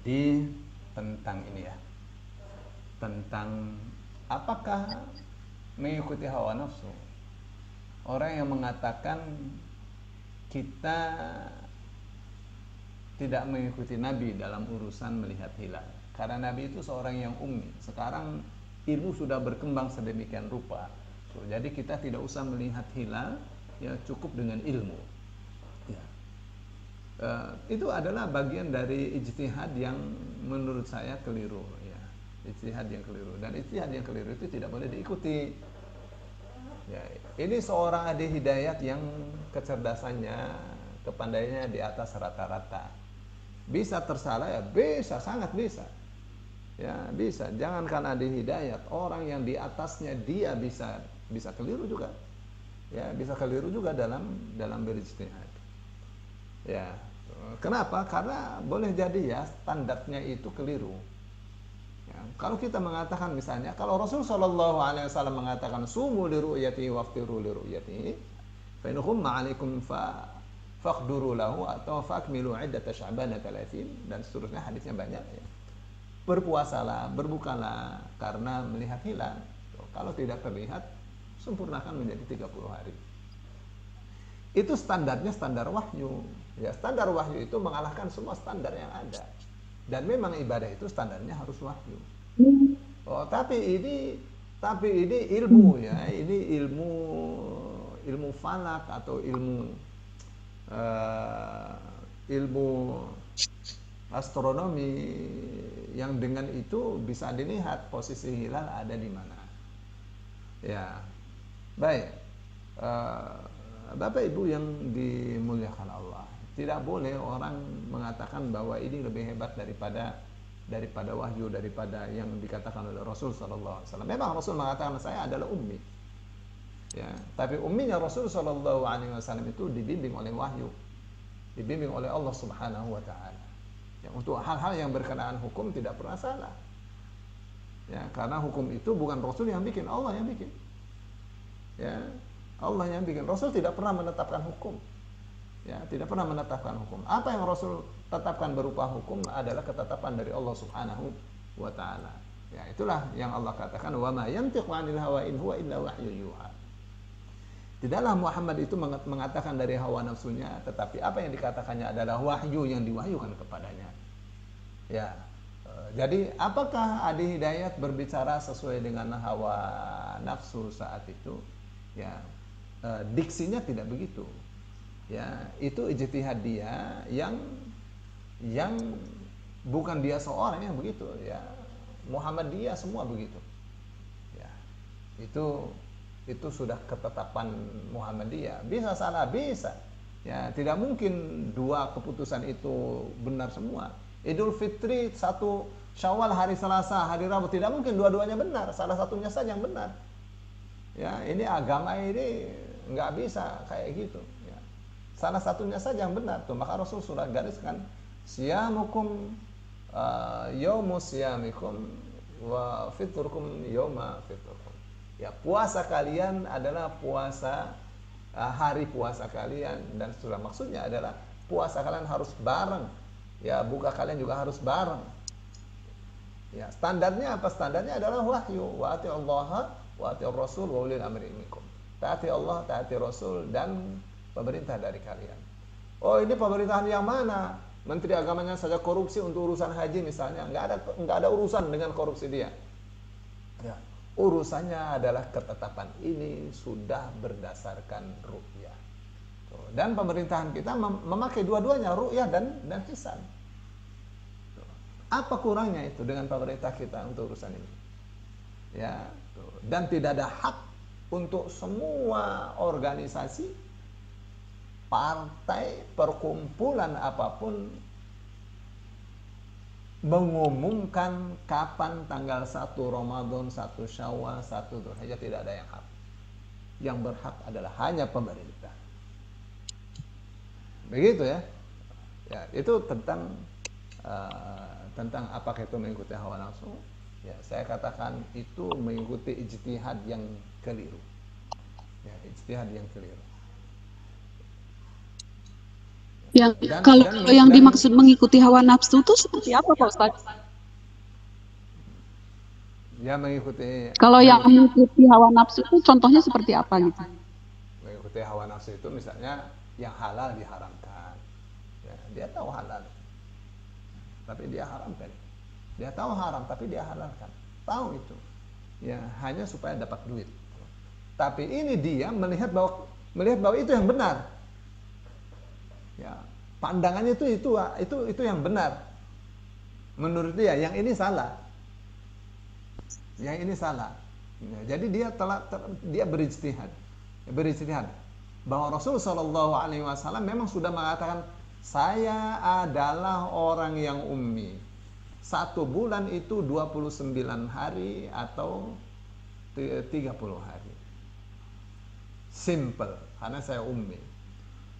Jadi tentang ini ya, tentang apakah mengikuti hawa nafsu. Orang yang mengatakan kita tidak mengikuti Nabi dalam urusan melihat hilal, karena Nabi itu seorang yang ummi. Sekarang ilmu sudah berkembang sedemikian rupa, jadi kita tidak usah melihat hilal, ya cukup dengan ilmu. Ya. Itu adalah bagian dari ijtihad yang menurut saya keliru, ya. Ijtihad yang keliru, dan ijtihad yang keliru itu tidak boleh diikuti. Ya, ini seorang Adi Hidayat yang kecerdasannya, kepandaiannya di atas rata-rata. Bisa tersalah ya, bisa, sangat bisa. Ya, bisa. Jangankan Adi Hidayat, orang yang di atasnya dia bisa keliru juga. Ya, bisa keliru juga dalam berijtihad. Ya. Kenapa? Karena boleh jadi ya standarnya itu keliru. Ya, kalau kita mengatakan misalnya, kalau Rasul Shallallahu Alaihi Wasallam mengatakan sumu li ru'yatihi waftiru li ru'yatihi, fa in ghumma 'alaikum faqduru lahu atau fakmilu 'iddata sya'bana 30, dan seterusnya, hadisnya banyak ya. Berpuasalah, berbukalah karena melihat hilal. Kalau tidak terlihat, sempurnakan menjadi 30 hari. Itu standarnya standar wahyu. Ya, standar wahyu itu mengalahkan semua standar yang ada. Dan memang ibadah itu standarnya harus wahyu. Oh, tapi ini ilmu ya, ini ilmu falak atau ilmu astronomi yang dengan itu bisa dilihat posisi hilal ada di mana. Ya, baik. Bapak Ibu yang dimuliakan Allah, tidak boleh orang mengatakan bahwa ini lebih hebat daripada wahyu, daripada yang dikatakan oleh Rasul Sallallahu Alaihi Wasallam. Memang Rasul mengatakan saya adalah ummi, ya. Tapi umminya Rasul Sallallahu Alaihi Wasallam itu dibimbing oleh wahyu, dibimbing oleh Allah Subhanahu Wa Taala. Ya, untuk hal-hal yang berkenaan hukum tidak pernah salah. Ya, karena hukum itu bukan Rasul yang bikin, Allah yang bikin. Ya, Allah yang bikin. Rasul tidak pernah menetapkan hukum. Ya, tidak pernah menetapkan hukum. Apa yang Rasul tetapkan berupa hukum adalah ketetapan dari Allah Subhanahu wa taala. Ya, itulah yang Allah katakan, wa ma yantiqu 'anil hawa in huwa illa wahyu yuha. Tidaklah Muhammad itu mengatakan dari hawa nafsunya, tetapi apa yang dikatakannya adalah wahyu yang diwahyukan kepadanya. Ya. Jadi apakah Adi Hidayat berbicara sesuai dengan hawa nafsu saat itu? Ya, diksinya tidak begitu. Ya, itu ijtihad dia yang bukan dia seorang yang begitu, ya. Muhammadiyah semua begitu. Ya. Itu sudah ketetapan Muhammadiyah. Bisa salah, bisa. Ya, tidak mungkin dua keputusan itu benar semua. Idul Fitri 1 Syawal hari Selasa, hari Rabu, tidak mungkin dua-duanya benar, salah satunya saja yang benar. Ya, ini agama ini nggak bisa kayak gitu. Ya. Salah satunya saja yang benar tuh. Maka Rasul sudah gariskan, siyamukum yaumu siyamikum wa fitrukum yauma fitrukum. Ya, puasa kalian adalah puasa hari puasa kalian, dan sudah maksudnya adalah puasa kalian harus bareng. Ya, buka kalian juga harus bareng. Ya, standarnya apa? Standarnya adalah wahyu. Wa atiullaha wa atiur rasul wa ulil amri minkum. Taati Allah, taati Rasul, dan pemerintah dari kalian. Oh, ini pemerintahan yang mana? Menteri agamanya saja korupsi untuk urusan haji misalnya, nggak ada urusan dengan korupsi dia. Ya. Urusannya adalah ketetapan ini sudah berdasarkan ru'yah. Dan pemerintahan kita memakai dua-duanya, ru'yah dan hisan. Apa kurangnya itu dengan pemerintah kita untuk urusan ini? Ya, dan tidak ada hak untuk semua organisasi, partai, perkumpulan apapun mengumumkan kapan tanggal 1 Ramadan, 1 Syawal, 1 Dzulhijjah. Tidak ada yang hak. Yang berhak adalah hanya pemerintah. Begitu ya. Ya, itu tentang apakah itu mengikuti hawa nafsu. Ya, saya katakan itu mengikuti ijtihad yang keliru. Ya, ijtihad yang keliru. Yang Dan kalau dan yang dan dimaksud mengikuti hawa nafsu itu seperti apa Pak Ustaz? ya mengikuti Kalau yang mengikuti mengikuti hawa nafsu itu contohnya seperti apa gitu? mengikuti hawa nafsu itu misalnya yang halal diharamkan. Ya, dia tahu halal, tapi dia haramkan. Dia tahu haram, tapi dia halalkan. Tahu itu. Ya, hanya supaya dapat duit. Tapi ini dia melihat bahwa itu yang benar. Ya, pandangannya itu yang benar. Menurut dia, yang ini salah. Yang ini salah. Ya, jadi dia berijtihad bahwa Rasul Shallallahu Alaihi Wasallam memang sudah mengatakan, saya adalah orang yang ummi. 1 bulan itu 29 hari atau 30 hari. Simple, karena saya ummi.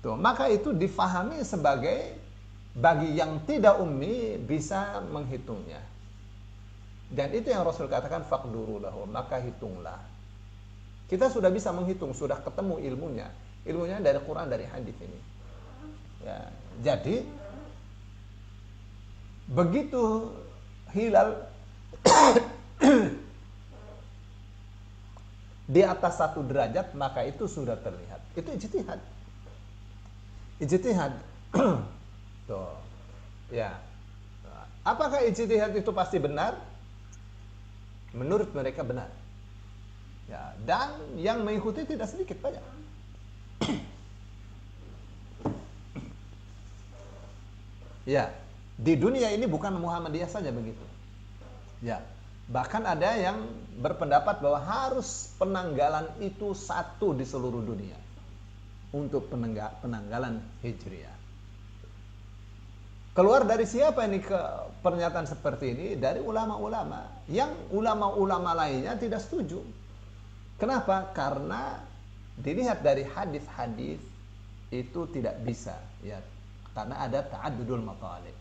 Tuh, maka itu difahami sebagai bagi yang tidak ummi bisa menghitungnya. Dan itu yang Rasul katakan, faqduru lahu, maka hitunglah. Kita sudah bisa menghitung, sudah ketemu ilmunya. Ilmunya dari Quran, dari hadis ini. Ya, jadi begitu hilal di atas 1 derajat, maka itu sudah terlihat. Itu ijtihad. Ijtihad. Tuh. Ya. Apakah ijtihad itu pasti benar? Menurut mereka benar. Ya, dan yang mengikuti tidak sedikit, banyak. Ya, di dunia ini bukan Muhammadiyah saja begitu. Ya, bahkan ada yang berpendapat bahwa harus penanggalan itu satu di seluruh dunia untuk penanggalan Hijriah. Keluar dari siapa ini pernyataan seperti ini? Dari ulama-ulama. Yang ulama-ulama lainnya tidak setuju. Kenapa? Karena dilihat dari hadis-hadis itu tidak bisa, ya. Karena ada ta'addudul matalib.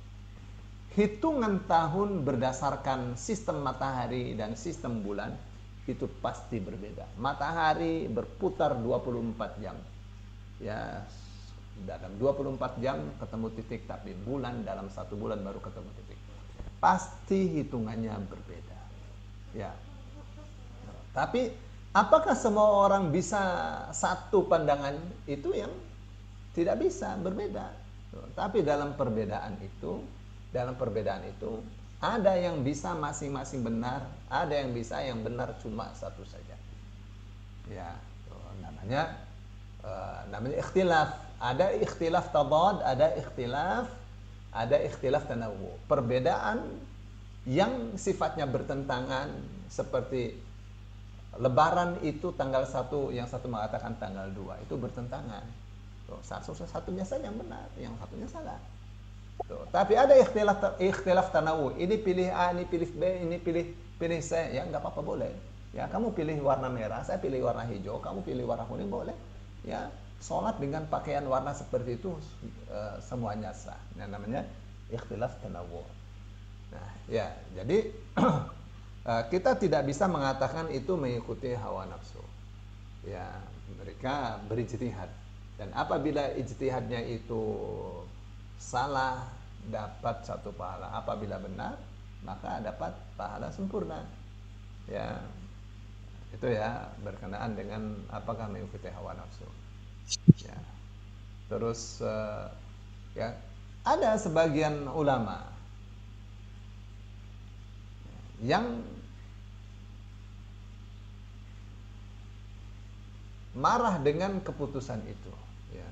Hitungan tahun berdasarkan sistem matahari dan sistem bulan itu pasti berbeda. Matahari berputar 24 jam. Ya, dalam 24 jam ketemu titik, tapi bulan dalam 1 bulan baru ketemu titik. Pasti hitungannya berbeda. Ya. Tapi apakah semua orang bisa satu pandangan? Itu yang tidak bisa, berbeda. Tapi dalam perbedaan itu ada yang bisa masing-masing benar, ada yang bisa yang benar cuma satu saja. Ya, namanya ikhtilaf. Ada ikhtilaf tabad, ada ikhtilaf tanawwu. Perbedaan yang sifatnya bertentangan, seperti Lebaran itu tanggal 1, yang satu mengatakan tanggal 2, itu bertentangan. Satunya saja yang benar, yang satunya salah. Tuh. Tapi ada ikhtilaf tanawwu. Ini pilih A, ini pilih B, ini pilih C. Ya, nggak apa-apa, boleh. Ya, kamu pilih warna merah, saya pilih warna hijau, kamu pilih warna kuning, boleh. Ya, sholat dengan pakaian warna seperti itu semuanya sah. Nah, namanya ikhtilaf tanawwu. Nah, ya, jadi kita tidak bisa mengatakan itu mengikuti hawa nafsu. Ya, mereka berijtihad. Dan apabila ijtihadnya itu salah, dapat 1 pahala. Apabila benar, maka dapat pahala sempurna. Ya, itu ya berkenaan dengan apakah mengikuti hawa nafsu. Ya. Terus ya, ada sebagian ulama yang marah dengan keputusan itu, ya,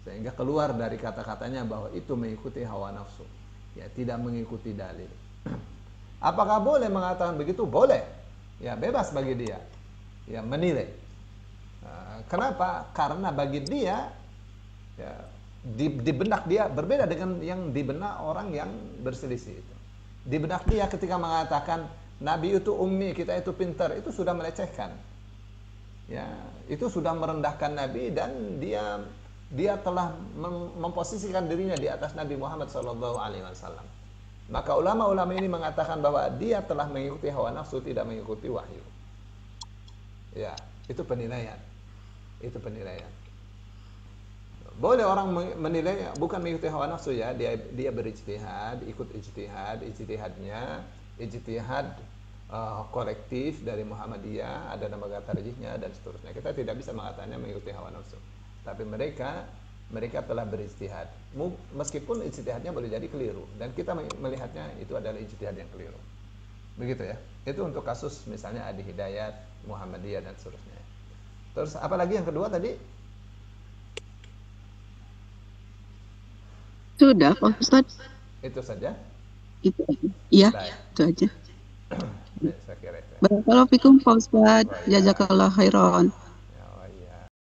sehingga keluar dari kata-katanya bahwa itu mengikuti hawa nafsu, ya, tidak mengikuti dalil. Apakah boleh mengatakan begitu? Boleh, ya, bebas bagi dia, ya, menilai. Kenapa? Karena bagi dia, ya, di benak dia berbeda dengan yang di benak orang yang berselisih itu. Di benak dia ketika mengatakan Nabi itu ummi, kita itu pintar, itu sudah melecehkan. Ya, itu sudah merendahkan Nabi, dan dia telah memposisikan dirinya di atas Nabi Muhammad SAW. Maka ulama-ulama ini mengatakan bahwa dia telah mengikuti hawa nafsu, tidak mengikuti wahyu. Ya, itu penilaian. Itu penilaian. Boleh orang menilai bukan mengikuti hawa nafsu ya, dia berijtihad, ikut ijtihad kolektif dari Muhammadiyah, ada nama tarjihnya dan seterusnya. Kita tidak bisa mengatakannya mengikuti hawa nafsu. Tapi mereka telah berijtihad. Meskipun ijtihadnya boleh jadi keliru dan kita melihatnya itu adalah ijtihad yang keliru. Begitu ya. Itu untuk kasus misalnya Adi Hidayat, Muhammadiyah dan seterusnya. Terus apalagi yang kedua tadi? Sudah, Pak Ustadz. Itu saja. Itu. Iya, Baik. itu aja. Ya, saya kira itu. Barakallahu fikum, Pak Ustadz. Jazakallah khairan.